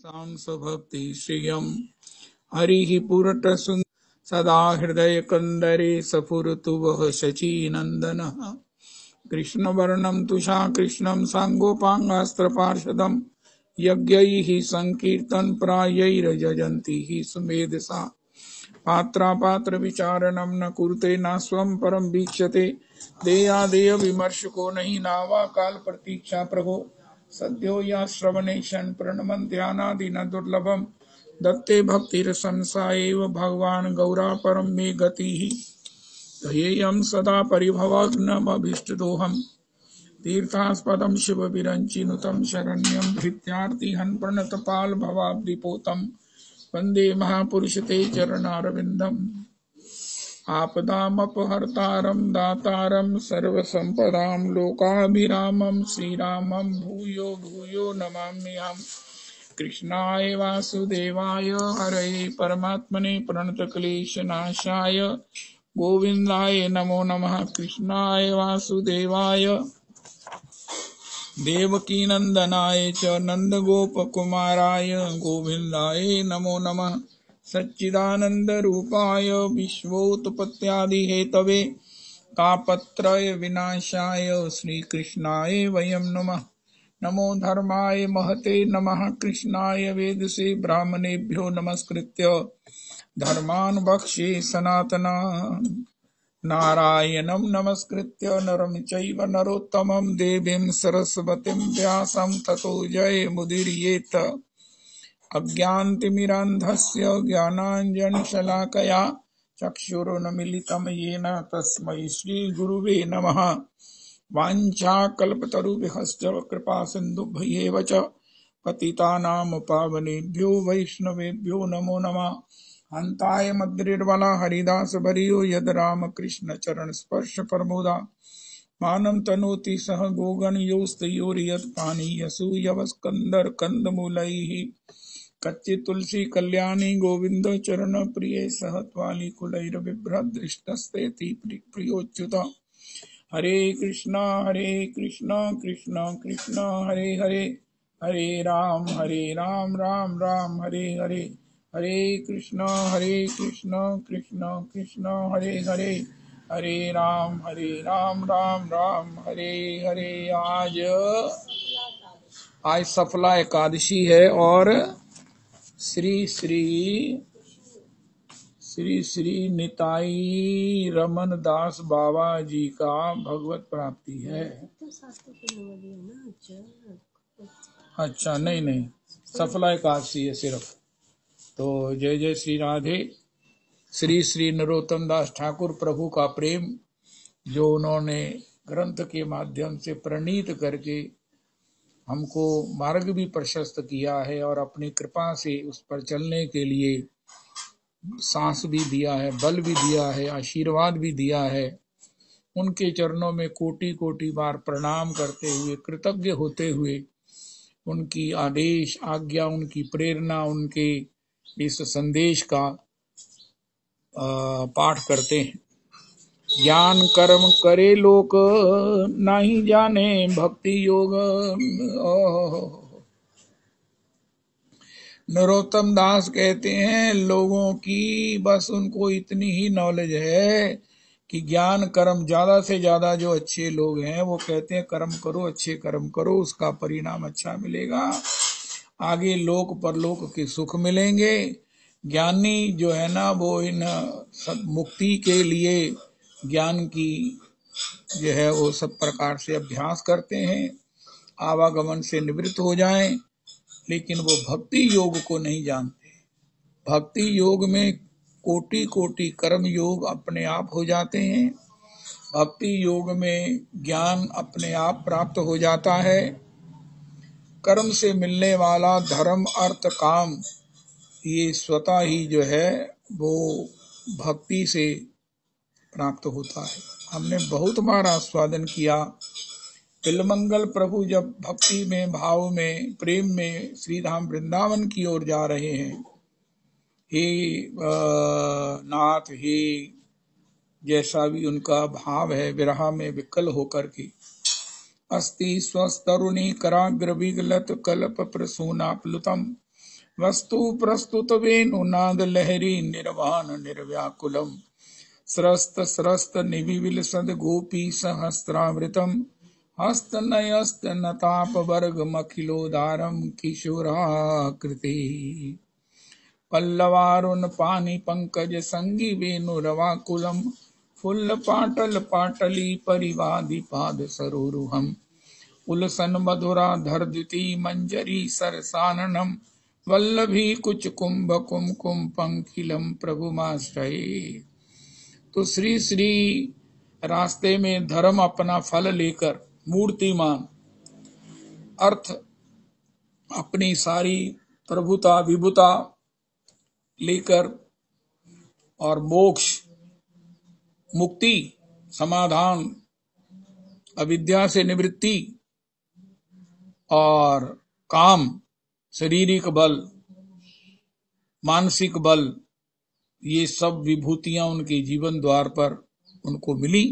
सांसभक्ति श्रियम् हरिः पुरटसुं सदा हृदय कंदरे सफुरतु वह शचीनंदनः कृष्णवर्णं तुषा कृष्णं सांगोपांगास्त्रपार्षदं यज्ञैः संकीर्तन प्रायैर्जयन्ति हि सुमेधसा पात्रापात्र विचारणं न कुरुते न स्वं परम वीक्षते देयादेय विमर्शको नहीं नावा काल प्रतीक्षा प्रभो सद्यो या श्रवणेशन प्रणमन्त्यानादि न दुर्लभम दत्ते भक्तिरसंसा एव भगवान गौरा परम मे गतिः ध्येयं सदा परिभवग्नमभीष्टदोहम् तीर्थास्पदं शिवविरञ्चिनुतं शरण्यं धृत्यार्तिहं प्रणतपाल भवाब्धिपोतं वन्दे महापुरुषते चरणारविन्दम् आपदामपहर्तारं दातारं सर्वसम्पदां लोकाभिरामं श्रीरामं भूयो भूयो नमाम्यहम् कृष्णाय वासुदेवाय हरये परमात्मने प्रणतक्लेशनाशाय गोविन्दाय नमो नमः कृष्णाय वासुदेवाय देवकीनन्दनाय च नन्दगोपकुमाराय गोविन्दाय नमो नमः सच्चिदानन्दरूपाय विश्वोत्पत्त्यादिहेतवे तापत्रय विनाशाय श्रीकृष्णाय वयं नमः नमो धर्माय महते नमः कृष्णाय वेदसे ब्राह्मणेभ्यो नमस्कृत्य धर्मान् वक्ष्ये सनातना नारायणं नमस्कृत्य नरं चैव नरोत्तमं देवीं सरस्वतीं व्यासं ततो जयमुदीरयेत् अज्ञानतिमिरान्धस्य ज्ञानाञ्जनशलाकया चक्षुरुन्मीलितं येन तस्मै श्रीगुरुवे नमः वाञ्छाकल्पतरुभ्यश्च कृपासिन्धुभ्येव च पतितानां पावनेभ्यो वैष्णवेभ्यो नमो नमः हन्ताय मद्रिर्वला हरिदास वरियो यद राम कृष्ण चरण स्पर्श प्रमोदा मानं तनोति सह गोगन योस्तयोर्यत् पानीयसु यवस्कंदर कंदमूलैः कच्चि तुलसी कल्याणी गोविंद चरण प्रिय सह त्वाली कुलैर्बिभ्रत् दृष्टस्तेति प्रियोच्युत हरे कृष्णा कृष्णा कृष्णा हरे हरे हरे राम राम राम हरे हरे हरे कृष्णा कृष्णा कृष्णा हरे हरे हरे राम राम राम हरे हरे। आज सफला एकादशी है और श्री श्री श्री श्री निताई रमन दास बाबा जी का भगवत प्राप्ति है। अच्छा नहीं सफला एकादशी है सिर्फ। तो जय जय श्री राधे। श्री श्री नरोत्तम दास ठाकुर प्रभु का प्रेम जो उन्होंने ग्रंथ के माध्यम से प्रणीत करके हमको मार्ग भी प्रशस्त किया है और अपनी कृपा से उस पर चलने के लिए सांस भी दिया है, बल भी दिया है, आशीर्वाद भी दिया है। उनके चरणों में कोटि कोटि बार प्रणाम करते हुए, कृतज्ञ होते हुए उनकी आदेश आज्ञा, उनकी प्रेरणा, उनके इस संदेश का पाठ करते हैं। ज्ञान कर्म करे लोक नहीं जाने भक्ति योग। नरोत्तम दास कहते हैं लोगों की बस उनको इतनी ही नॉलेज है कि ज्ञान कर्म, ज्यादा से ज्यादा जो अच्छे लोग हैं वो कहते हैं कर्म करो, अच्छे कर्म करो, उसका परिणाम अच्छा मिलेगा, आगे लोक परलोक के सुख मिलेंगे। ज्ञानी जो है ना वो इन मुक्ति के लिए ज्ञान की जो है वो सब प्रकार से अभ्यास करते हैं, आवागमन से निवृत्त हो जाएं, लेकिन वो भक्ति योग को नहीं जानते। भक्ति योग में कोटि कोटि कर्म योग अपने आप हो जाते हैं। भक्ति योग में ज्ञान अपने आप प्राप्त हो जाता है। कर्म से मिलने वाला धर्म अर्थ काम ये स्वतः ही जो है वो भक्ति से प्राप्त होता है। हमने बहुत बार आस्वादन किया। तिलमंगल प्रभु जब भक्ति में, भाव में, प्रेम में श्री धाम वृंदावन की ओर जा रहे हैं, हे नाथ, हे जैसा भी उनका भाव है, विरह में विकल होकर के अस्ति स्वस्तरुणी कराग्र विगलत कल्प प्रसूना प्लुतम वस्तु प्रस्तुत वेणुनाद लहरी निर्वाण निर्व्याकुलम स्रस्त स्रस्त निविविल सद गोपी सहस्रावृतम हस्तनयस्त नताप वर्ग मखिलोदारम किशोराकृति पल्लवारुण पानी पंकज संगी वेणुरवाकुलम फुल्ल पाटल पाटली परिवादि पाद सरोरुहम उलसन मधुरा धरद्युति मंजरी सरसाननम वल्लभी कुच कुंभ कुमकुम पंखिलम प्रभुमाश्रये। तो श्री श्री रास्ते में धर्म अपना फल लेकर मूर्तिमान अर्थ अपनी सारी प्रभुता विभुता लेकर और मोक्ष मुक्ति समाधान अविद्या से निवृत्ति और काम शारीरिक बल मानसिक बल ये सब विभूतियां उनके जीवन द्वार पर उनको मिली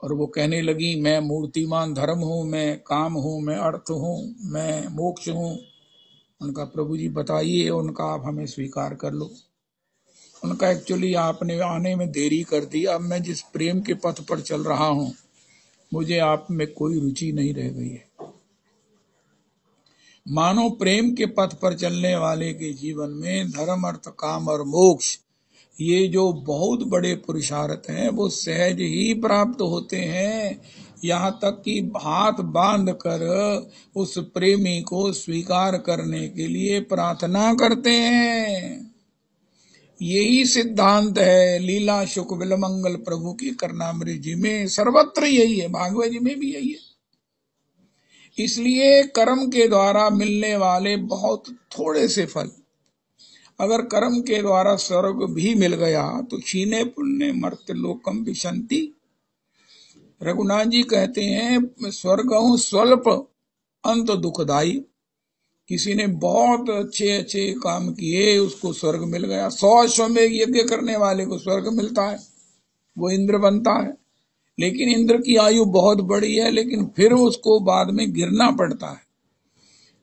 और वो कहने लगी मैं मूर्तिमान धर्म हूं, मैं काम हूं, मैं अर्थ हूं, मैं मोक्ष हूं। उनका प्रभु जी बताइए, उनका आप हमें स्वीकार कर लो। उनका एक्चुअली आपने आने में देरी कर दी। अब मैं जिस प्रेम के पथ पर चल रहा हूं मुझे आप में कोई रुचि नहीं रह गई है। मानो प्रेम के पथ पर चलने वाले के जीवन में धर्म अर्थ काम और मोक्ष ये जो बहुत बड़े पुरुषार्थ हैं वो सहज ही प्राप्त होते हैं। यहाँ तक कि हाथ बांध कर उस प्रेमी को स्वीकार करने के लिए प्रार्थना करते हैं। यही सिद्धांत है लीला शुक विलमंगल प्रभु की करनामृत जी में, सर्वत्र यही है, भागवत जी में भी यही है। इसलिए कर्म के द्वारा मिलने वाले बहुत थोड़े से फल, अगर कर्म के द्वारा स्वर्ग भी मिल गया तो क्षीणे पुण्य मर्त्य लोकम विशंति। रघुनाथ जी कहते हैं स्वर्ग स्वल्प अंत दुखदाई। किसी ने बहुत अच्छे अच्छे काम किए, उसको स्वर्ग मिल गया। 100 अश्वमेध यज्ञ करने वाले को स्वर्ग मिलता है, वो इंद्र बनता है। लेकिन इंद्र की आयु बहुत बड़ी है, लेकिन फिर उसको बाद में गिरना पड़ता है।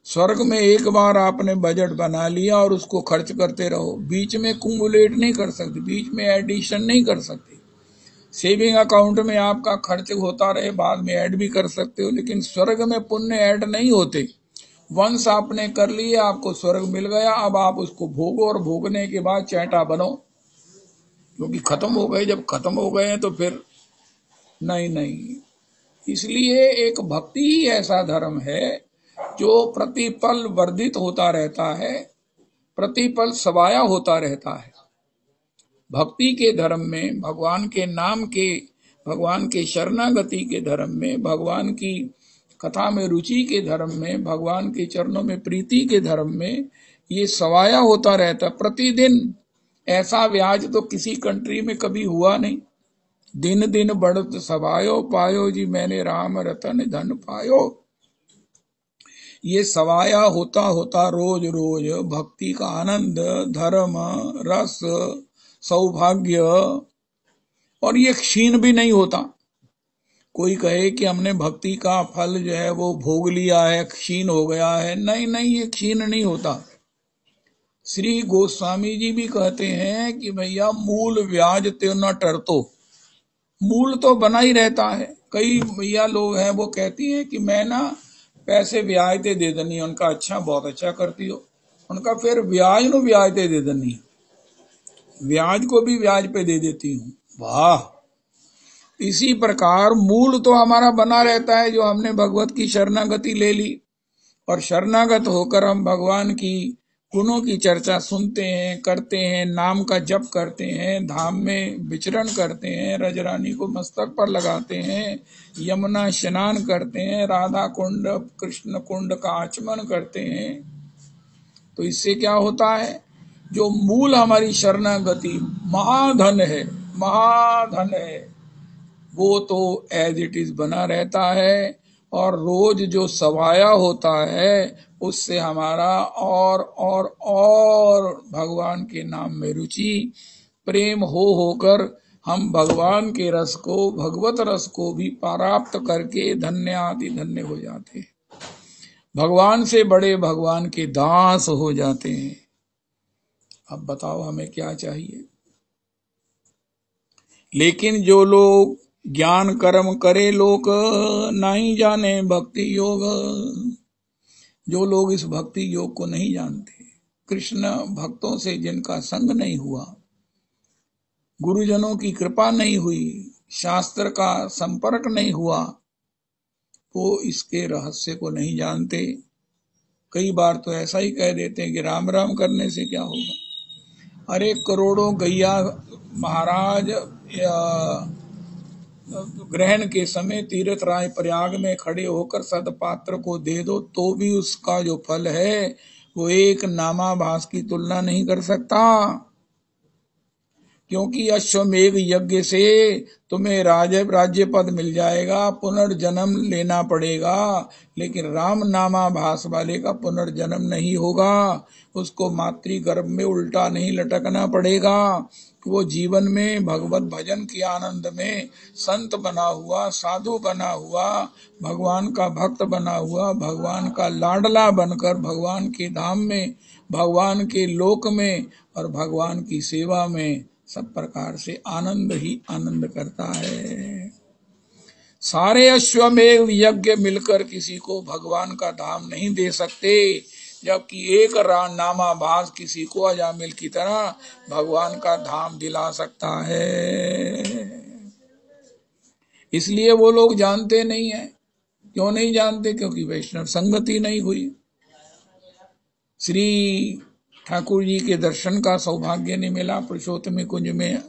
स्वर्ग में एक बार आपने बजट बना लिया और उसको खर्च करते रहो, बीच में कुमुलेट नहीं कर सकते, बीच में एडिशन नहीं कर सकते। सेविंग अकाउंट में आपका खर्च होता रहे, बाद में ऐड भी कर सकते हो, लेकिन स्वर्ग में पुण्य ऐड नहीं होते। वंश आपने कर लिए, आपको स्वर्ग मिल गया, अब आप उसको भोगो और भोगने के बाद चैटा बनो, क्योंकि खत्म हो गए। जब खत्म हो गए हैं तो फिर नहीं। इसलिए एक भक्ति ही ऐसा धर्म है जो प्रतिपल वर्धित होता रहता है, प्रतिपल सवाया होता रहता है। भक्ति के धर्म में, भगवान के नाम के, भगवान के शरणागति के धर्म में, भगवान की कथा में रुचि के धर्म में, भगवान के चरणों में प्रीति के धर्म में ये सवाया होता रहता प्रतिदिन। ऐसा ब्याज तो किसी कंट्री में कभी हुआ नहीं। दिन दिन बढ़त सवायो पायो जी मैंने राम रतन धन पायो। ये सवाया होता होता रोज रोज भक्ति का आनंद, धर्म, रस, सौभाग्य, और ये क्षीण भी नहीं होता। कोई कहे कि हमने भक्ति का फल जो है वो भोग लिया है, क्षीण हो गया है, नहीं, ये क्षीण नहीं होता। श्री गोस्वामी जी भी कहते हैं कि भैया मूल ब्याज त्यो न टरतो, मूल तो बना ही रहता है। कई भैया लोग हैं वो कहती हैं कि मैं ना पैसे ब्याज ते दे देनी, उनका अच्छा बहुत अच्छा करती हो, उनका फिर ब्याज नु ब्याज ते दे देनी, ब्याज को भी ब्याज पे दे देती हूँ। वाह! इसी प्रकार मूल तो हमारा बना रहता है, जो हमने भगवत की शरणागति ले ली और शरणागत होकर हम भगवान की गुणों की चर्चा सुनते हैं, करते हैं, नाम का जप करते हैं, धाम में विचरण करते हैं, रजरानी को मस्तक पर लगाते हैं, यमुना स्नान करते हैं, राधा कुंड कृष्ण कुंड का आचमन करते हैं। तो इससे क्या होता है, जो मूल हमारी शरणागति महाधन है, महाधन है, वो तो एज इट इज बना रहता है। और रोज जो सवाया होता है उससे हमारा और भगवान के नाम में रुचि प्रेम होकर हम भगवान के रस को, भगवत रस को भी प्राप्त करके धन्य आदि धन्य हो जाते हैं। भगवान से बड़े भगवान के दास हो जाते हैं। अब बताओ हमें क्या चाहिए। लेकिन जो लोग ज्ञान कर्म करे लोक, नहीं जाने भक्ति योग, जो लोग इस भक्ति योग को नहीं जानते, कृष्ण भक्तों से जिनका संग नहीं हुआ, गुरुजनों की कृपा नहीं हुई, शास्त्र का संपर्क नहीं हुआ, वो इसके रहस्य को नहीं जानते। कई बार तो ऐसा ही कह देते हैं कि राम राम करने से क्या होगा। अरे करोड़ों गैया महाराज ग्रहण के समय तीर्थ राय प्रयाग में खड़े होकर सदपात्र को दे दो तो भी उसका जो फल है वो एक नामाभास की तुलना नहीं कर सकता। क्योंकि अश्वमेघ यज्ञ से तुम्हें राज्य पद मिल जाएगा, पुनर्जन्म लेना पड़ेगा, लेकिन राम नामाभास वाले का पुनर्जन्म नहीं होगा। उसको मातृगर्भ में उल्टा नहीं लटकना पड़ेगा। वो जीवन में भगवत भजन के आनंद में संत बना हुआ, साधु बना हुआ, भगवान का भक्त बना हुआ, भगवान का लाडला बनकर भगवान के धाम में, भगवान के लोक में और भगवान की सेवा में सब प्रकार से आनंद ही आनंद करता है। सारे अश्वमेध यज्ञ मिलकर किसी को भगवान का धाम नहीं दे सकते, जबकि एक नामाभास किसी को अजामिल की तरह भगवान का धाम दिला सकता है। इसलिए वो लोग जानते नहीं है। क्यों नहीं जानते? क्योंकि वैष्णव संगति नहीं हुई। श्री ठाकुर जी के दर्शन का सौभाग्य नहीं मिला, पुरुषोत्तम कुंज में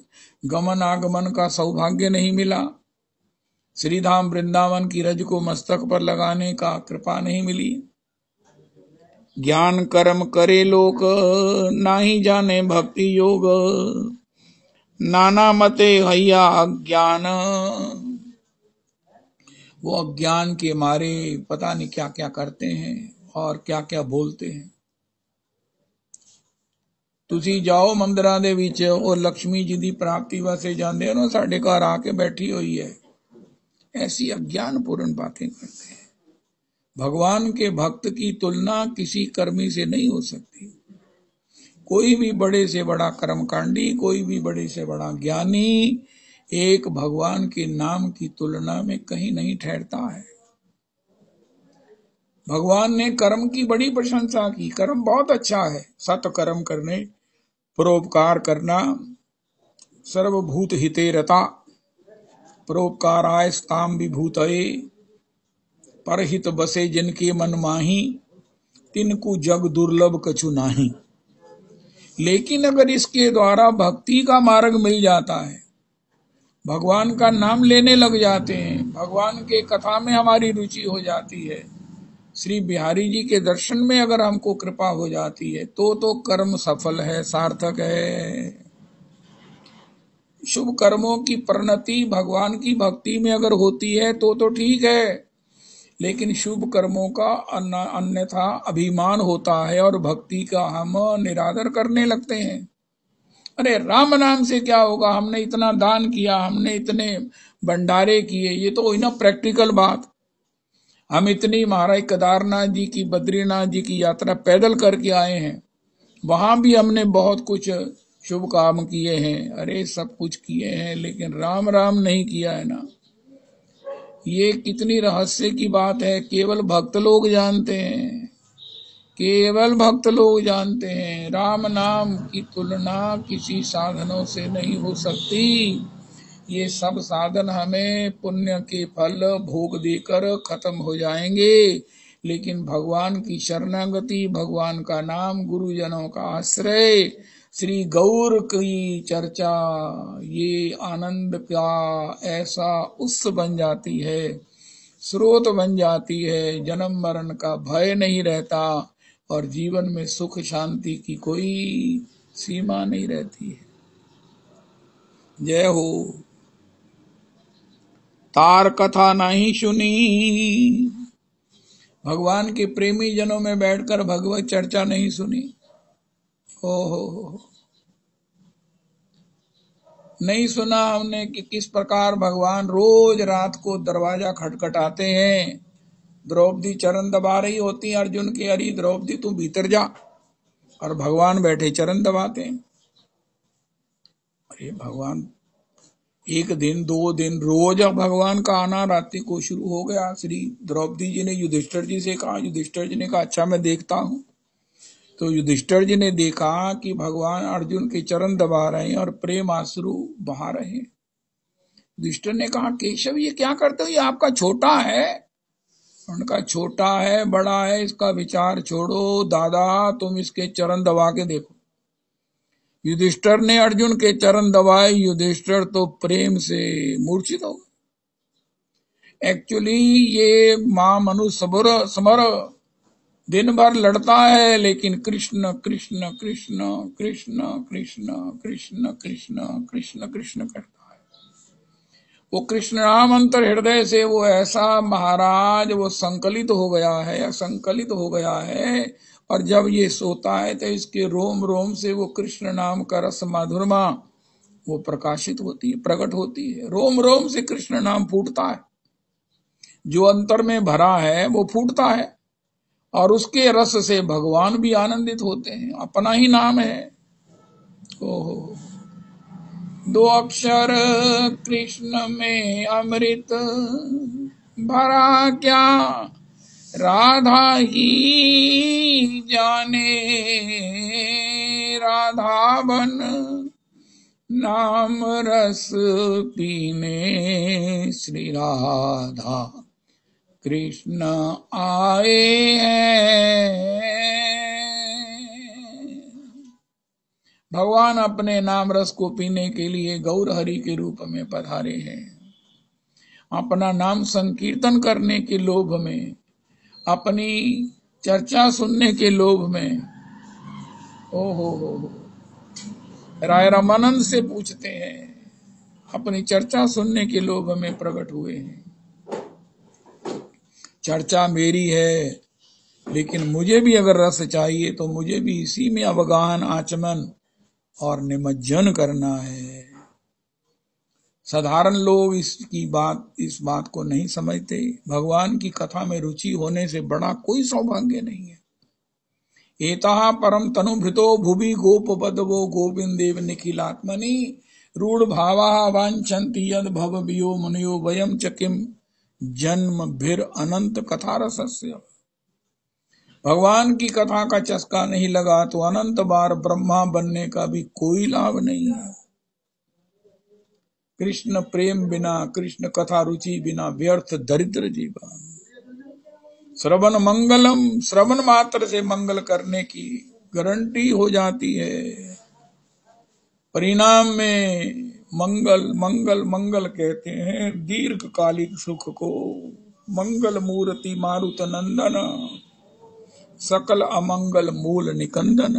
गमन आगमन का सौभाग्य नहीं मिला, श्रीधाम वृंदावन की रज को मस्तक पर लगाने का कृपा नहीं मिली। ज्ञान कर्म करे लोक, नाही जाने भक्ति योग, नाना मते हैया अज्ञान। वो अज्ञान के मारे पता नहीं क्या क्या करते हैं और क्या क्या बोलते हैं। ਤੁਸੀਂ ਜਾਓ ਮੰਦਰਾਂ ਦੇ ਵਿੱਚ, ਉਹ ਲక్ష్ਮੀ जी ਦੀ ਪ੍ਰਾਪਤੀ ਵਾਸਤੇ ਜਾਂਦੇ ਹੋ, ਸਾਡੇ ਘਰ आके बैठी हुई है, ऐसी अज्ञान पूर्ण बातें करते हैं। भगवान के भक्त की तुलना किसी कर्मी से नहीं हो सकती। कोई भी बड़े से बड़ा कर्मकांडी, कोई भी बड़े से बड़ा ज्ञानी एक भगवान के नाम की तुलना में कहीं नहीं ठहरता है। भगवान ने कर्म की बड़ी प्रशंसा की, कर्म बहुत अच्छा है, सत कर्म करने, परोपकार करना, सर्वभूत हिते रता, परोपकाराय स्ताम विभूतये, परहित बसे जिनके मन माही, तिनको जग दुर्लभ कछु नाही। लेकिन अगर इसके द्वारा भक्ति का मार्ग मिल जाता है, भगवान का नाम लेने लग जाते हैं, भगवान के कथा में हमारी रुचि हो जाती है, श्री बिहारी जी के दर्शन में अगर हमको कृपा हो जाती है, तो कर्म सफल है, सार्थक है। शुभ कर्मों की परिणति भगवान की भक्ति में अगर होती है तो ठीक है, लेकिन शुभ कर्मों का अन्यथा अभिमान होता है और भक्ति का हम निरादर करने लगते हैं। अरे राम नाम से क्या होगा, हमने इतना दान किया, हमने इतने भंडारे किए, ये तो हुई ना प्रैक्टिकल बात। हम इतनी महाराज केदारनाथ जी की, बद्रीनाथ जी की यात्रा पैदल करके आए हैं, वहां भी हमने बहुत कुछ शुभ काम किए हैं। अरे सब कुछ किए हैं, लेकिन राम राम नहीं किया है ना। ये कितनी रहस्य की बात है, केवल भक्त लोग जानते हैं, केवल भक्त लोग जानते हैं। राम नाम की तुलना किसी साधनों से नहीं हो सकती। ये सब साधन हमें पुण्य के फल भोग देकर खत्म हो जाएंगे, लेकिन भगवान की शरणागति, भगवान का नाम, गुरुजनों का आश्रय, श्री गौर की चर्चा, ये आनंद का ऐसा उत्स बन जाती है, स्रोत बन जाती है, जन्म मरण का भय नहीं रहता और जीवन में सुख शांति की कोई सीमा नहीं रहती है। जय हो। तार कथा नहीं सुनी, भगवान के प्रेमी जनों में बैठकर भगवत चर्चा नहीं सुनी। ओहो, नहीं सुना हमने कि किस प्रकार भगवान रोज रात को दरवाजा खटखटाते हैं, द्रौपदी चरण दबा रही होती है अर्जुन के, अरे द्रौपदी तू भीतर जा, और भगवान बैठे चरण दबाते हैं। अरे भगवान एक दिन 2 दिन रोज भगवान का आना रात्रि को शुरू हो गया। श्री द्रौपदी जी ने युधिष्ठिर जी से कहा, युधिष्ठिर जी ने कहा अच्छा मैं देखता हूं। तो युधिष्ठिर जी ने देखा कि भगवान अर्जुन के चरण दबा रहे हैं और प्रेम आंसू बहा रहे हैं। युधिष्ठिर ने कहा केशव ये क्या करते हो, ये आपका छोटा है। उनका छोटा है बड़ा है इसका विचार छोड़ो, दादा तुम इसके चरण दबा के देखो। युधिष्ठिर ने अर्जुन के चरण दबाए, युधिष्ठिर तो प्रेम से मूर्छित हो गए। एक्चुअली ये मां मनु समर दिन भर लड़ता है, लेकिन कृष्ण कृष्ण कृष्ण कृष्ण कृष्ण कृष्ण कृष्ण कृष्ण कृष्ण करता है। वो कृष्ण नाम अंतर हृदय से वो ऐसा महाराज वो संकलित हो गया है, संकलित हो गया है। और जब ये सोता है तो इसके रोम रोम से वो कृष्ण नाम का रस माधुरमा वो प्रकाशित होती है, प्रकट होती है। रोम रोम से कृष्ण नाम फूटता है, जो अंतर में भरा है वो फूटता है, और उसके रस से भगवान भी आनंदित होते हैं। अपना ही नाम है। ओहो 2 अक्षर कृष्ण में अमृत भरा क्या, राधा ही जाने राधा बन नाम रस पीने श्री राधा कृष्ण आए हैं। भगवान अपने नाम रस को पीने के लिए गौर हरि के रूप में पधारे हैं। अपना नाम संकीर्तन करने के लोभ में, अपनी चर्चा सुनने के लोभ में, हो राय रामानंद से पूछते हैं, अपनी चर्चा सुनने के लोभ में प्रकट हुए हैं। चर्चा मेरी है, लेकिन मुझे भी अगर रस चाहिए तो मुझे भी इसी में अवगाहन आचमन और निमज्जन करना है। साधारण लोग इस बात को नहीं समझते। भगवान की कथा में रुचि होने से बड़ा कोई सौभाग्य नहीं है। एता परम तनुभृतो भुवि गोप बदवो गोविंदेव निखिलात्मनि रूढ़ भावा वांछन्ति यद भव वियो मुनियो वयम च किम जन्म भीर अनंत कथा रसस्य। भगवान की कथा का चस्का नहीं लगा तो अनंत बार ब्रह्मा बनने का भी कोई लाभ नहीं है। कृष्ण प्रेम बिना, कृष्ण कथा रुचि बिना व्यर्थ दरिद्र जीवन। श्रवण मंगलम, श्रवण मात्र से मंगल करने की गारंटी हो जाती है। परिणाम में मंगल मंगल मंगल कहते हैं दीर्घकालिक सुख को। मंगल मूर्ति मारुत नंदन, सकल अमंगल मूल निकंदन।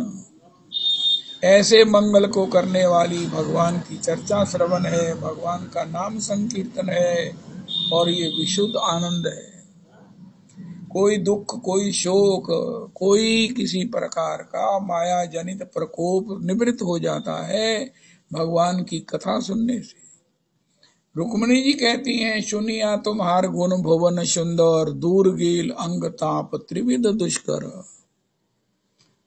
ऐसे मंगल को करने वाली भगवान की चर्चा श्रवण है, भगवान का नाम संकीर्तन है, और ये विशुद्ध आनंद है। कोई दुख, कोई शोक, कोई किसी प्रकार का माया जनित प्रकोप निवृत्त हो जाता है भगवान की कथा सुनने से। रुक्मिणी जी कहती हैं, सुनिया तुम्हार गुण भुवन सुंदर, दूर गेल अंग ताप त्रिविध दुष्कर।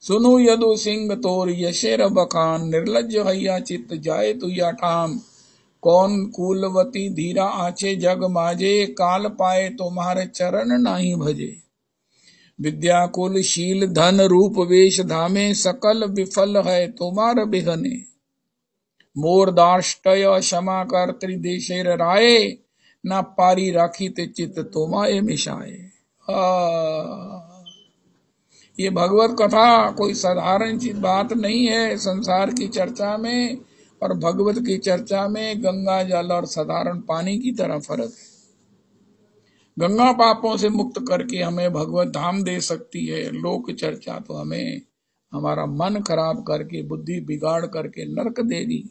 सुनु यदु सिंह तोर यशेर बखान, निर्लज हैया चित्त जाए तुया ठाम। कौन कुलवती धीरा आचे जग माजे, काल पाए तुम्हारे चरण नाही भजे। विद्या कुल शील धन रूप वेश धामे, सकल विफल है तुम्हार बिहने। मोर दाष्टय क्षमा कर त्रिदेशेर राय, न पारी राखी ते चित्त तोमाए मिशाए। ये भगवत कथा कोई साधारण चीज बात नहीं है। संसार की चर्चा में और भगवत की चर्चा में गंगा जल और साधारण पानी की तरह फर्क है। गंगा पापों से मुक्त करके हमें भगवत धाम दे सकती है, लोक चर्चा तो हमें हमारा मन खराब करके, बुद्धि बिगाड़ करके नरक देगी।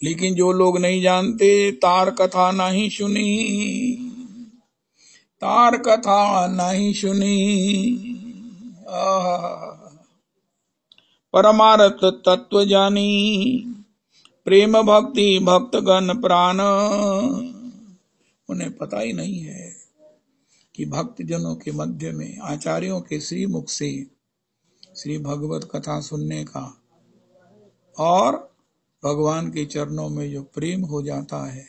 लेकिन जो लोग नहीं जानते, तार कथा नहीं सुनी, तार कथा नहीं सुनी, परमार्थ तत्व जानी, प्रेम भक्ति भक्तगण प्राण, उन्हें पता ही नहीं है। कि भक्तजनों के मध्य में आचार्यों के श्री मुख से श्री भगवत कथा सुनने का और भगवान के चरणों में जो प्रेम हो जाता है,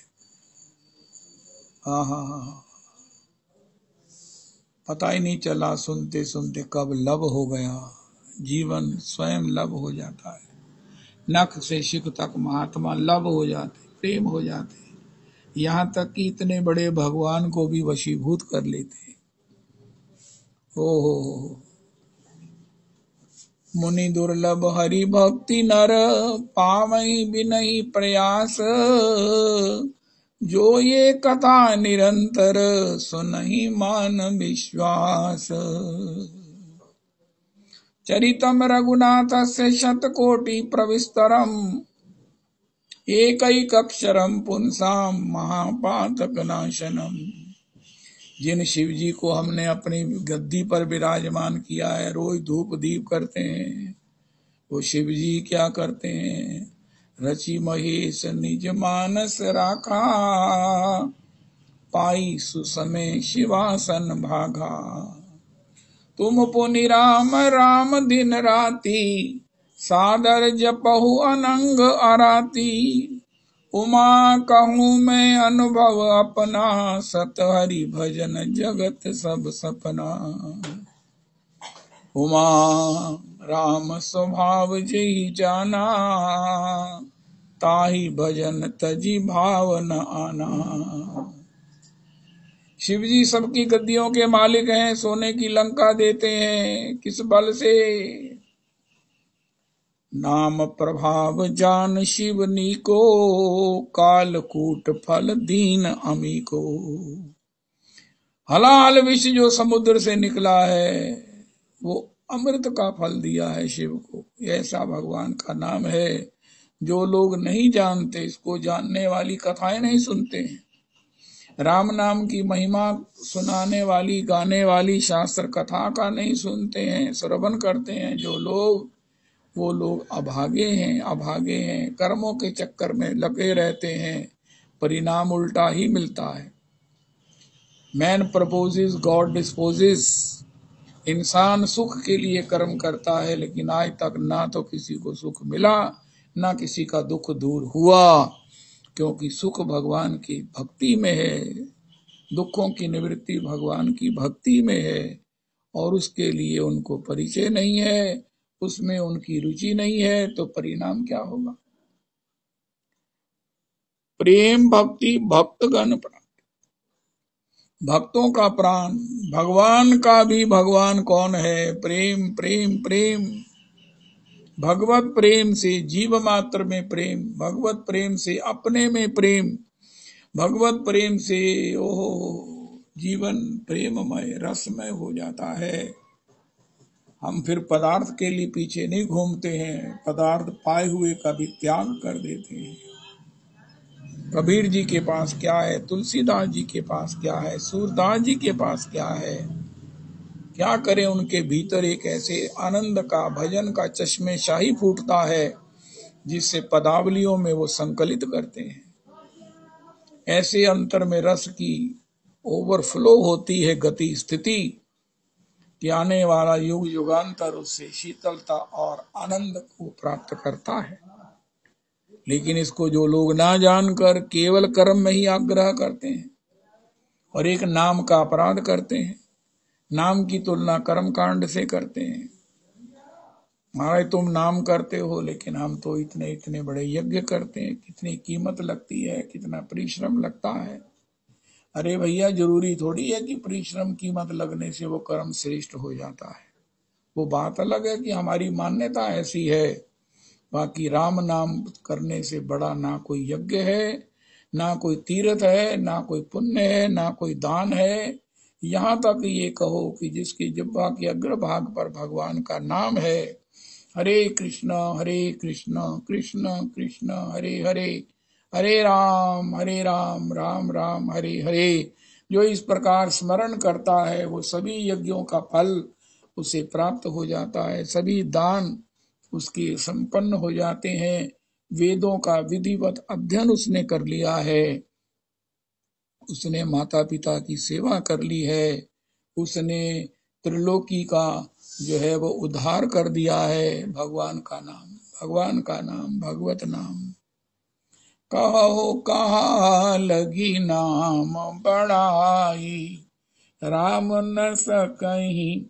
पता ही नहीं चला सुनते सुनते कब लब हो गया, जीवन स्वयं लब हो जाता है। नख से शिख तक महात्मा लब हो जाते, प्रेम हो जाते, यहाँ तक कि इतने बड़े भगवान को भी वशीभूत कर लेते। ओ मुनि दुर्लभ हरि भक्ति नर पावई बिनहि प्रयास, जो ये कथा निरंतर सुनहि मान विश्वास। चरितम रघुनाथस्य शतकोटि प्रविस्तरम, एकैकक्षरम पुंसाम महापातक नाशनम। जिन शिव जी को हमने अपनी गद्दी पर विराजमान किया है, रोज धूप दीप करते हैं, वो शिव जी क्या करते हैं? रचि महेश निज मानस राखा, पाई सुसमय शिवासन भागा। तुम पुनि राम राम दिन राती, सादर जपहु अनंग अराती। उमा कहूँ मैं अनुभव अपना, सत हरि भजन जगत सब सपना। उमा राम स्वभाव जेहि जाना, ताहि भजन तजी भाव न आना। शिव जी सबकी गद्दियों के मालिक हैं, सोने की लंका देते हैं। किस बल से? नाम प्रभाव जान शिवनी को, कालकूट फल दीन अमी को। हलाल विष जो समुद्र से निकला है, वो अमृत का फल दिया है शिव को। ऐसा भगवान का नाम है। जो लोग नहीं जानते, इसको जानने वाली कथाएं नहीं सुनते हैं, राम नाम की महिमा सुनाने वाली गाने वाली शास्त्र कथा का नहीं सुनते हैं, श्रवण करते हैं जो लोग, वो लोग अभागे हैं, अभागे हैं। कर्मों के चक्कर में लगे रहते हैं, परिणाम उल्टा ही मिलता है। Man proposes God disposes. इंसान सुख के लिए कर्म करता है, लेकिन आज तक ना तो किसी को सुख मिला, ना किसी का दुख दूर हुआ, क्योंकि सुख भगवान की भक्ति में है, दुखों की निवृत्ति भगवान की भक्ति में है, और उसके लिए उनको परिचय नहीं है, उसमें उनकी रुचि नहीं है, तो परिणाम क्या होगा? प्रेम भक्ति भक्तगण प्राण, भक्तों का प्राण। भगवान का भी भगवान कौन है? प्रेम प्रेम प्रेम। भगवत प्रेम से जीव मात्र में प्रेम, भगवत प्रेम से अपने में प्रेम, भगवत प्रेम से ओहो जीवन प्रेममय रसमय हो जाता है। हम फिर पदार्थ के लिए पीछे नहीं घूमते हैं, पदार्थ पाए हुए का भी त्याग कर देते हैं। कबीर जी के पास क्या है, तुलसीदास जी के पास क्या है, सूरदास जी के पास क्या है, क्या करें? उनके भीतर एक ऐसे आनंद का, भजन का चश्मे शाही फूटता है, जिससे पदावलियों में वो संकलित करते हैं। ऐसे अंतर में रस की ओवरफ्लो होती है गति स्थिति, कि आने वाला युग युगांतर उससे शीतलता और आनंद को प्राप्त करता है। लेकिन इसको जो लोग ना जानकर केवल कर्म में ही आग्रह करते हैं और एक नाम का अपराध करते हैं, नाम की तुलना कर्म कांड से करते हैं। महाराज तुम नाम करते हो, लेकिन हम तो इतने इतने बड़े यज्ञ करते हैं, कितनी कीमत लगती है, कितना परिश्रम लगता है। अरे भैया, जरूरी थोड़ी है कि परिश्रम कीमत लगने से वो कर्म श्रेष्ठ हो जाता है। वो बात अलग है कि हमारी मान्यता ऐसी है। बाकी राम नाम करने से बड़ा ना कोई यज्ञ है, ना कोई तीर्थ है, ना कोई पुण्य है, ना कोई दान है। यहाँ तक ये कहो कि जिसकी जिह्वा के अग्रभाग पर भगवान का नाम है, हरे कृष्ण कृष्ण कृष्ण हरे हरे, हरे राम राम राम हरे हरे, जो इस प्रकार स्मरण करता है, वो सभी यज्ञों का फल उसे प्राप्त हो जाता है, सभी दान उसके संपन्न हो जाते हैं। वेदों का विधिवत अध्ययन उसने कर लिया है, उसने माता पिता की सेवा कर ली है, उसने त्रिलोकी का जो है वो उद्धार कर दिया है। भगवान का नाम, भगवान का नाम, भगवत नाम। कहो कहा लगी नाम बड़ाई, राम न सकहीं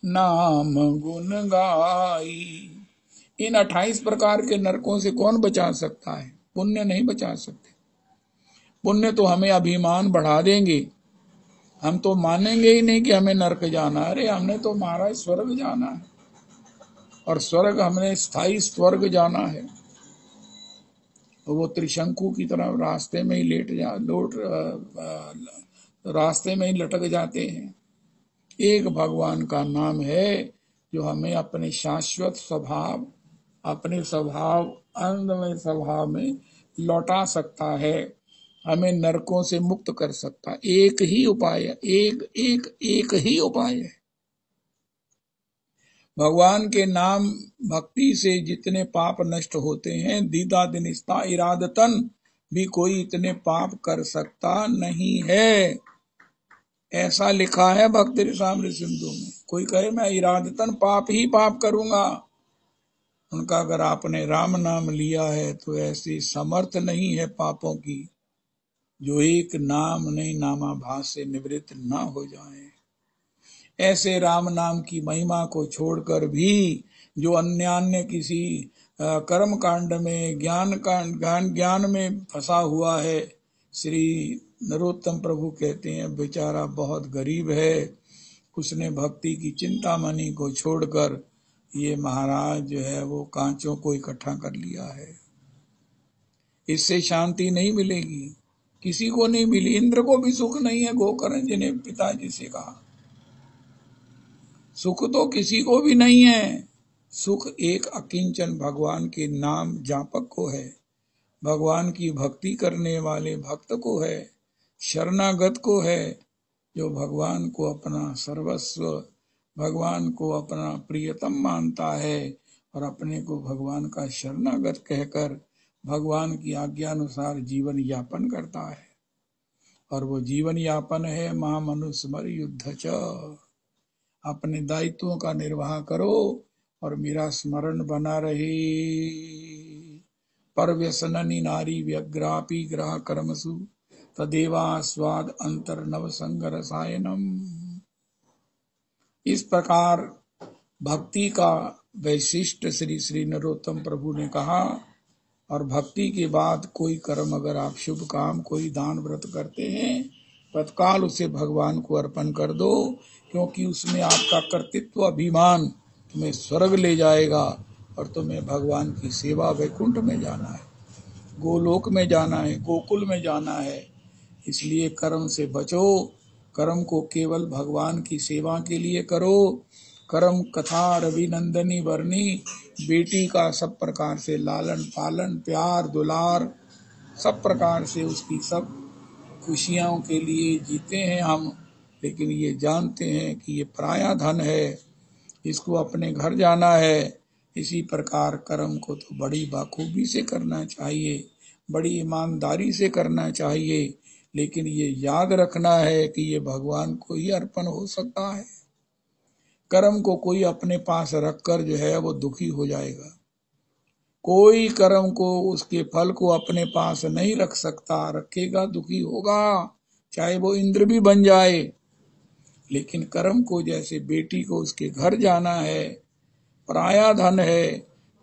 नाम गुण गाई। इन 28 प्रकार के नरकों से कौन बचा सकता है? पुण्य नहीं बचा सकते। पुण्य तो हमें अभिमान बढ़ा देंगे, हम तो मानेंगे ही नहीं कि हमें नरक जाना। अरे हमने तो महाराज स्वर्ग जाना है, और स्वर्ग हमने स्थायी स्वर्ग जाना है। तो वो त्रिशंकु की तरह रास्ते में ही रास्ते में ही लटक जाते हैं। एक भगवान का नाम है जो हमें अपने शाश्वत स्वभाव, अपने स्वभाव, आनंदमय स्वभाव में लौटा सकता है, हमें नरकों से मुक्त कर सकता है। एक ही उपाय है, एक ही उपाय है। भगवान के नाम भक्ति से जितने पाप नष्ट होते हैं, दीदा दिनिस्ता इरादतन भी कोई इतने पाप कर सकता नहीं है। ऐसा लिखा है भक्ति रसामृत सिंधु में। कोई कहे मैं इरादतन पाप ही पाप करूंगा, उनका अगर आपने राम नाम लिया है तो ऐसी समर्थ नहीं है पापों की जो एक नाम नहीं नामाभास से निवृत्त ना हो जाए। ऐसे राम नाम की महिमा को छोड़कर भी जो अन्य किसी कर्म कांड में, ज्ञान में फंसा हुआ है, श्री नरोत्तम प्रभु कहते हैं बेचारा बहुत गरीब है, उसने भक्ति की चिंतामणि को छोड़कर ये महाराज जो है वो कांचों को इकट्ठा कर लिया है। इससे शांति नहीं मिलेगी, किसी को नहीं मिली। इंद्र को भी सुख नहीं है, गोकर्ण जी ने पिताजी से कहा। सुख तो किसी को भी नहीं है। सुख एक अकिंचन भगवान के नाम जापक को है, भगवान की भक्ति करने वाले भक्त को है, शरणागत को है, जो भगवान को अपना सर्वस्व, भगवान को अपना प्रियतम मानता है और अपने को भगवान का शरणागत कहकर भगवान की आज्ञा अनुसार जीवन यापन करता है। और वो जीवन यापन है महामनुस्मर युद्ध च। अपने दायित्वों का निर्वाह करो और मेरा स्मरण बना रहे। पर व्यसननी नारी व्यग्रापी ग्रह कर्मसु तदेवा स्वाद अंतर नव संग रसायनम। इस प्रकार भक्ति का वैशिष्ट श्री श्री नरोत्तम प्रभु ने कहा। और भक्ति के बाद कोई कर्म, अगर आप शुभ काम, कोई दान व्रत करते हैं, तत्काल उसे भगवान को अर्पण कर दो, क्योंकि उसमें आपका कर्तृत्व अभिमान तुम्हें स्वर्ग ले जाएगा और तुम्हें भगवान की सेवा वैकुंठ में जाना है, गोलोक में जाना है, गोकुल में जाना है। इसलिए कर्म से बचो, कर्म को केवल भगवान की सेवा के लिए करो। कर्म कथा रविनंदनी वर्णी, बेटी का सब प्रकार से लालन पालन, प्यार दुलार, सब प्रकार से उसकी सब खुशियों के लिए जीते हैं हम। लेकिन ये जानते हैं कि ये पराया धन है, इसको अपने घर जाना है। इसी प्रकार कर्म को तो बड़ी बाखूबी से करना चाहिए, बड़ी ईमानदारी से करना चाहिए, लेकिन ये याद रखना है कि ये भगवान को ही अर्पण हो सकता है। कर्म को कोई अपने पास रखकर जो है वो दुखी हो जाएगा। कोई कर्म को, उसके फल को अपने पास नहीं रख सकता, रखेगा दुखी होगा, चाहे वो इंद्र भी बन जाए। लेकिन कर्म को, जैसे बेटी को उसके घर जाना है, पराया धन है,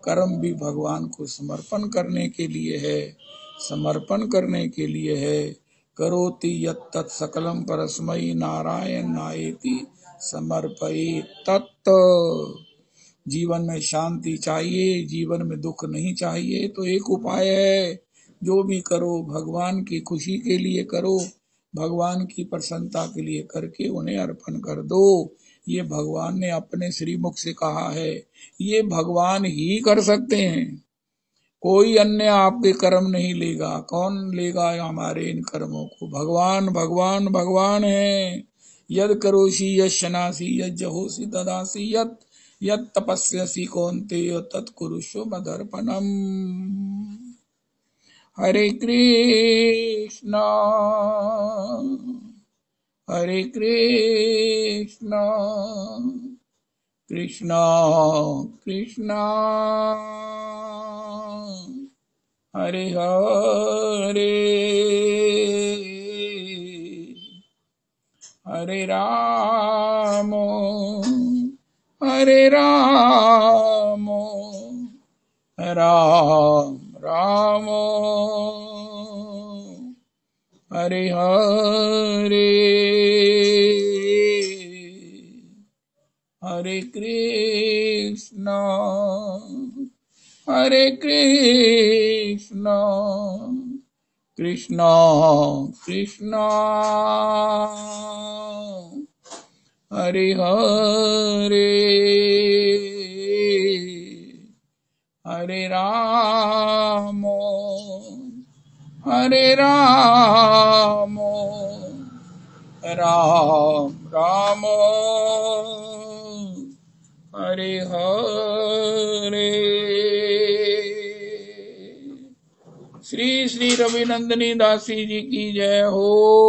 कर्म भी भगवान को समर्पण करने के लिए है, समर्पण करने के लिए है। करोति यत् सकलम परस्मै नारायण नायेति समर्पये तत्। जीवन में शांति चाहिए, जीवन में दुख नहीं चाहिए, तो एक उपाय है, जो भी करो भगवान की खुशी के लिए करो, भगवान की प्रसन्नता के लिए करके उन्हें अर्पण कर दो। ये भगवान ने अपने श्रीमुख से कहा है, ये भगवान ही कर सकते हैं, कोई अन्य आपके कर्म नहीं लेगा। कौन लेगा हमारे इन कर्मों को? भगवान भगवान भगवान है। यद करोषि यशनासी यज्जहोषि ददासी यत् तपस्यसि कौन्तेय तत्कुरुष्व मदर्पणम्। हरे कृष्णा हरे कृष्णा कृष्णा कृष्णा हरे हरे हरे राम हरे राम राम राम हरे हरे हरे कृष्णा कृष्णा कृष्णा हरे हरे हरे राम राम राम हरे हरे। श्री श्री रविनंदिनी दासी जी की जय हो।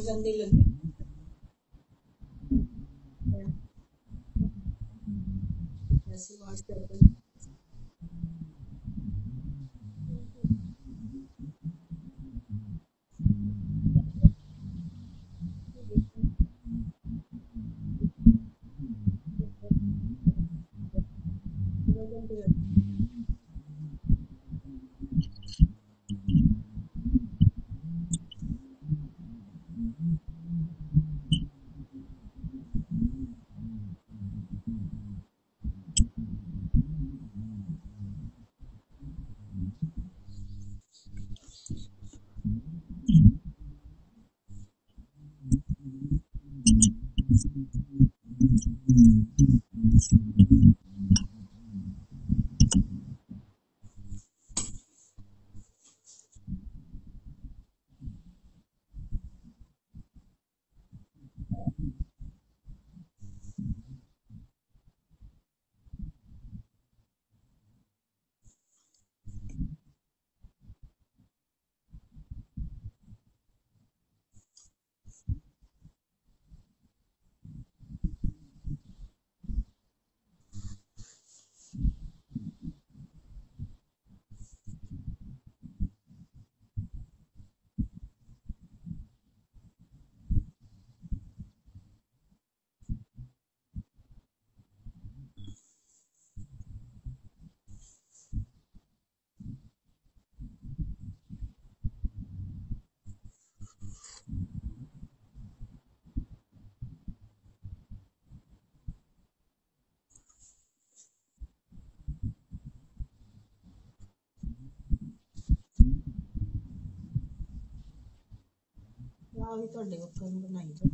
गंदी लगी ऐसी बात कर रही ਚਾਹ ਵੀ ਤੁਹਾਡੇ ਉੱਪਰ ਬਣਾਈ ਜਾ।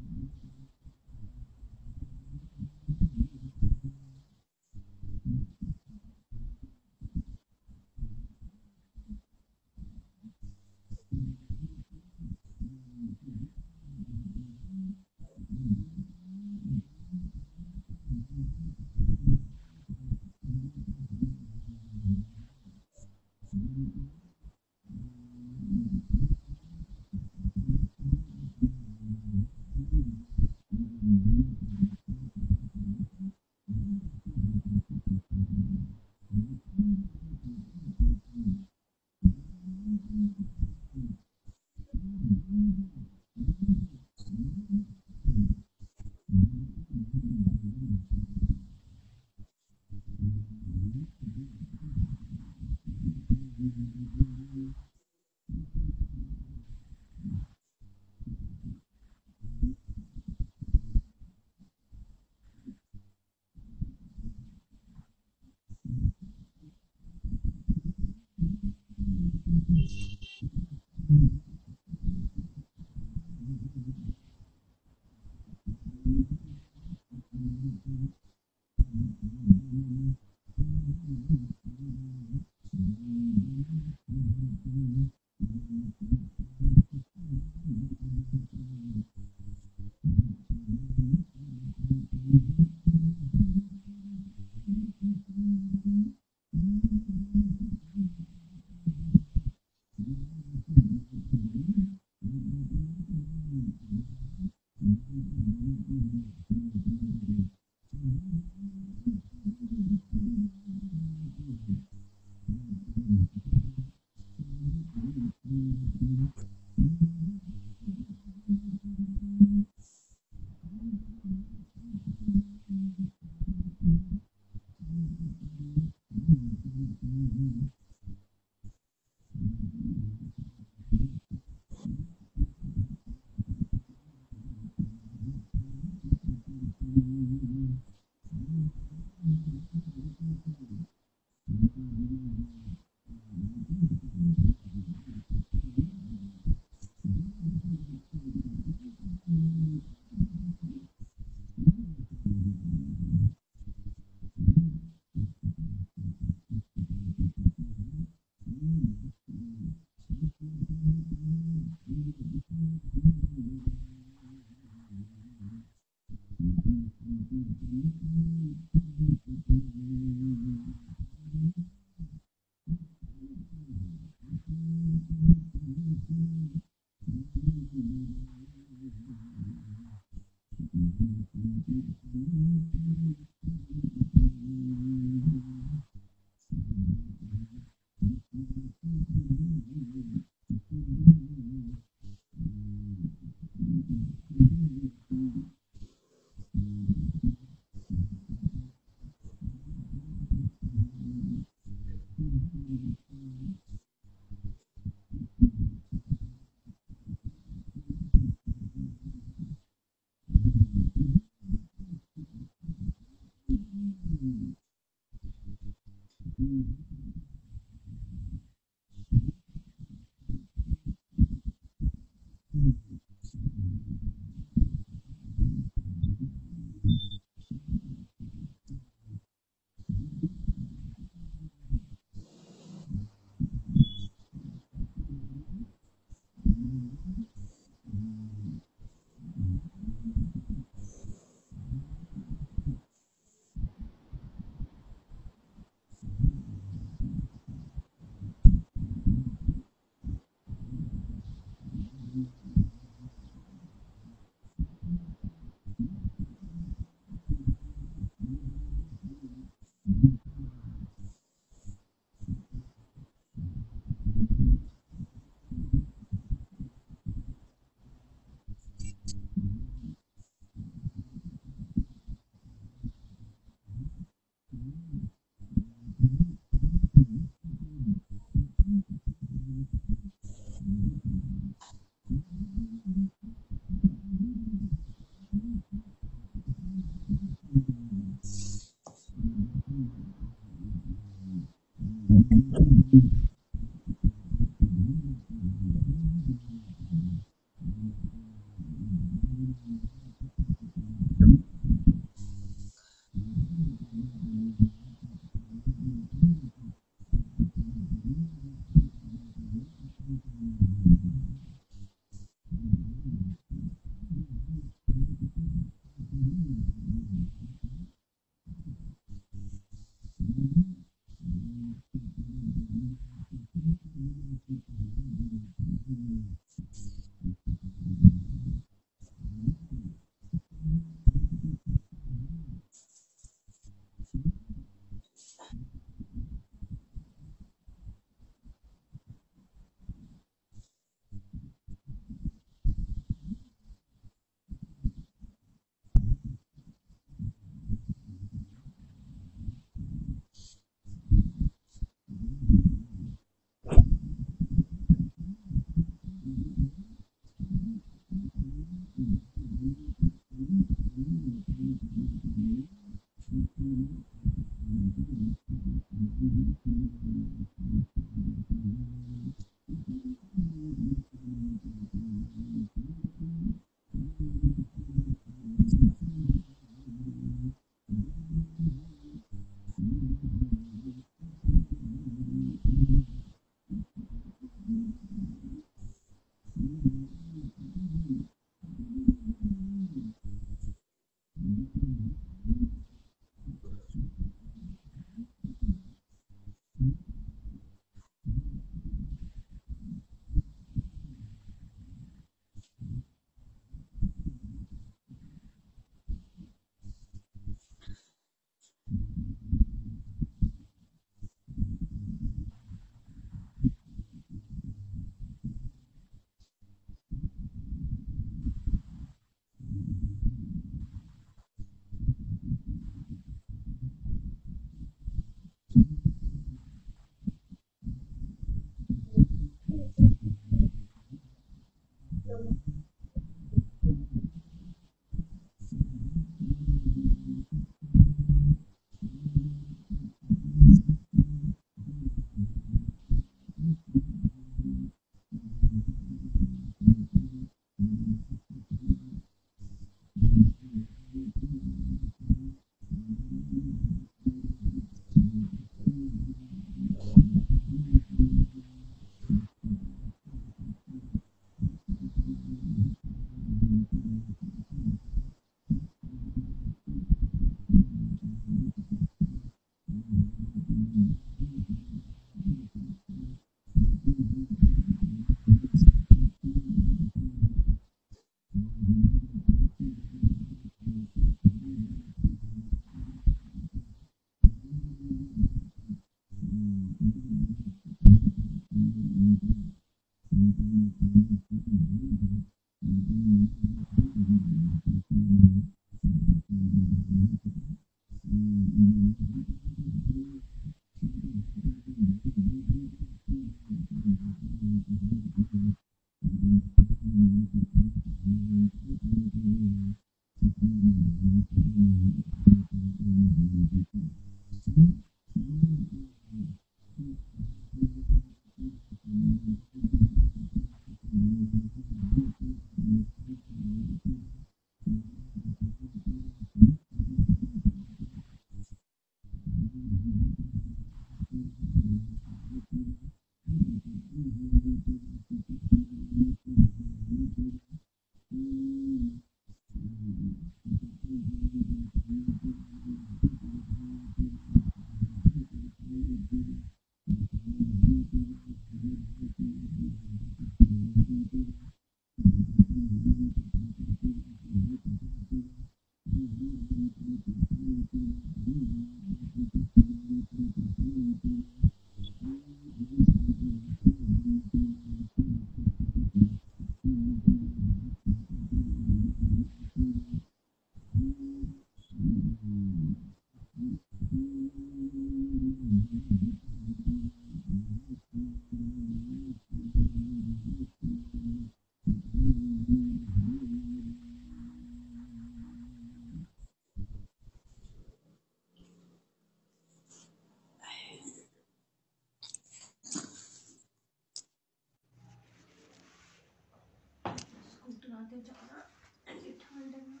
होटलों ते जाना ऐसी ठंड है ना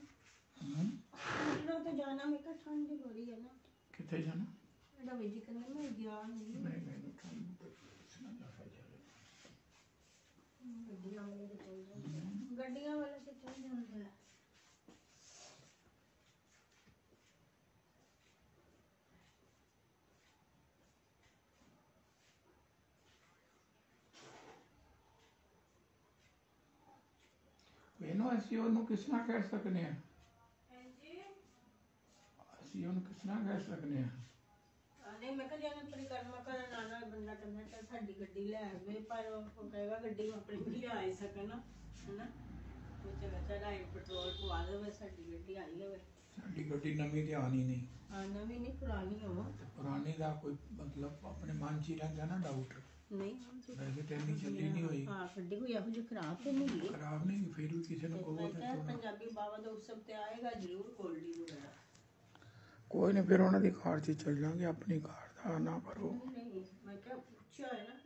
हम्म? होटलों ते जाना मैं कहा ठंड ही बड़ी है ना कितने जाना? मेरा बेजी करने में गया नहीं नहीं मैंने ठंड तो इतना ज्यादा जाए। गड्डियां वाले ते चल जाते गड्डियां वाले ते चल जाते हैं ਇਹਨੂੰ ਅਸੀਂ ਉਹਨੂੰ ਕਿਸ ਤਰ੍ਹਾਂ ਕਹਿ ਸਕਨੇ ਆ? ਅਸੀਂ ਉਹਨੂੰ ਕਿਸ ਤਰ੍ਹਾਂ ਕਹਿ ਸਕਨੇ ਆ? नहीं मैं कहा जाना परिक्रमा करन आना बंदा कहना चल साडी गड्डी ले आवे पर वो कहेगा गड्डी में अपनी भी ले आई सके ना है ना तो चला चला पेट्रोल पवा देवे साडी गड्डी आई होवे ਸਾਡੀ ਗੱਡੀ ਨਵੀਂ ਤੇ ਆਣੀ ਨਹੀਂ। हाँ नवी नहीं पुरानी हो ਪੁਰਾਣੀ ਦਾ ਕੋਈ ਮਤਲਬ ਆਪਣੇ ਮਨ 'ਚ ਹੀ ਰਹਿੰਦਾ ਨਾ ਡਾਊਟ। नहीं हम तो ਵੈਸੇ ਤਾਂ ਇੰਨੀ ਚੱਲੀ ਨਹੀਂ ਹੋਈ। हाँ गड्डी कोई ਇਹੋ ਜਿਹੀ ਖਰਾਬ ਤੇ ਨਹੀਂ ਗਈ ਖਰਾਬ ਨਹੀਂ ਫਿਰ ਵੀ ਕਿਸੇ ਨੂੰ ਕਹੋ ਤਾਂ ਥੋੜਾ। पंजाबी बाबा ਦਾ ਉਤਸਵ ਤੇ ਆਏਗਾ ਜ਼ਰੂਰ ਗੋਲਡੀ ਵਗੈਰਾ ਕੋਈ ਨਹੀਂ ਫਿਰ ਉਹਨਾਂ ਦੀ ਕਾਰ 'ਚ ਚੱਲ ਜਾਾਂਗੇ, ਆਪਣੀ ਕਾਰ ਦਾ ਨਾ ਕਰੋ। नहीं मैं क्या पूछा है ना